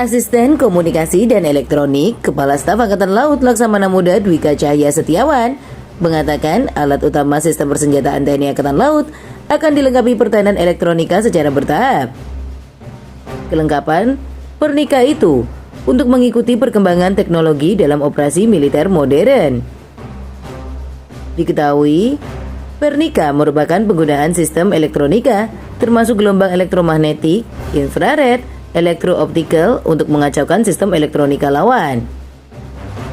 Asisten Komunikasi dan Elektronik Kepala Staf Angkatan Laut Laksamana Muda Dwika Cahya Setiawan mengatakan alat utama sistem persenjataan TNI Angkatan Laut akan dilengkapi pertahanan elektronika secara bertahap. Kelengkapan pernika itu untuk mengikuti perkembangan teknologi dalam operasi militer modern. Diketahui, pernika merupakan penggunaan sistem elektronika termasuk gelombang elektromagnetik, infrared, elektro-optical untuk mengacaukan sistem elektronika lawan,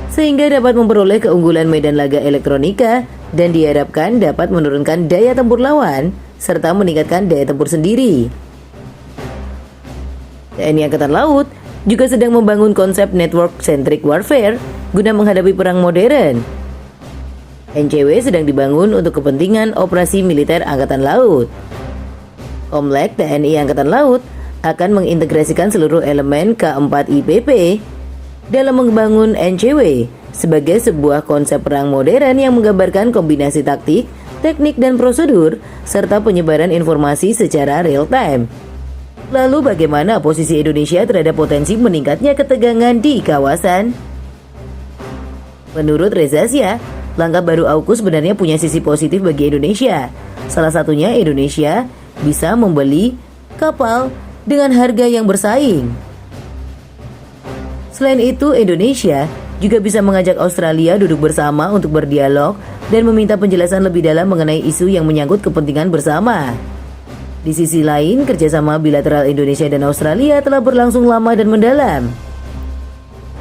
sehingga dapat memperoleh keunggulan medan laga elektronika dan diharapkan dapat menurunkan daya tempur lawan serta meningkatkan daya tempur sendiri. TNI Angkatan Laut juga sedang membangun konsep network-centric warfare guna menghadapi perang modern. NCW sedang dibangun untuk kepentingan operasi militer Angkatan Laut. Komplek TNI Angkatan Laut akan mengintegrasikan seluruh elemen K4IPP dalam membangun NCW sebagai sebuah konsep perang modern yang menggambarkan kombinasi taktik, teknik dan prosedur, serta penyebaran informasi secara real-time. Lalu bagaimana posisi Indonesia terhadap potensi meningkatnya ketegangan di kawasan? Menurut Reza Shah, langkah baru AUKUS sebenarnya punya sisi positif bagi Indonesia. Salah satunya Indonesia bisa membeli kapal dengan harga yang bersaing. Selain itu, Indonesia juga bisa mengajak Australia duduk bersama untuk berdialog dan meminta penjelasan lebih dalam mengenai isu yang menyangkut kepentingan bersama. Di sisi lain, kerjasama bilateral Indonesia dan Australia telah berlangsung lama dan mendalam.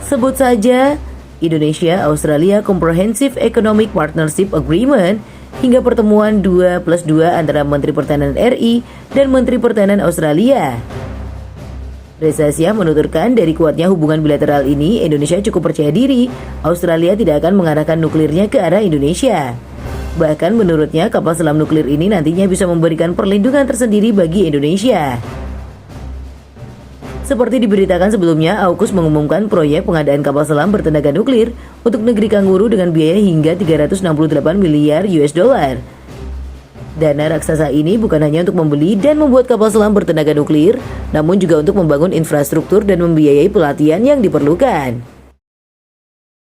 Sebut saja Indonesia-Australia Comprehensive Economic Partnership Agreement hingga pertemuan 2+2 antara Menteri Pertahanan RI dan Menteri Pertahanan Australia. Reza Shah menuturkan dari kuatnya hubungan bilateral ini, Indonesia cukup percaya diri Australia tidak akan mengarahkan nuklirnya ke arah Indonesia. Bahkan menurutnya kapal selam nuklir ini nantinya bisa memberikan perlindungan tersendiri bagi Indonesia. Seperti diberitakan sebelumnya, AUKUS mengumumkan proyek pengadaan kapal selam bertenaga nuklir untuk negeri Kanguru dengan biaya hingga 368 miliar US dollar. Dana raksasa ini bukan hanya untuk membeli dan membuat kapal selam bertenaga nuklir, namun juga untuk membangun infrastruktur dan membiayai pelatihan yang diperlukan.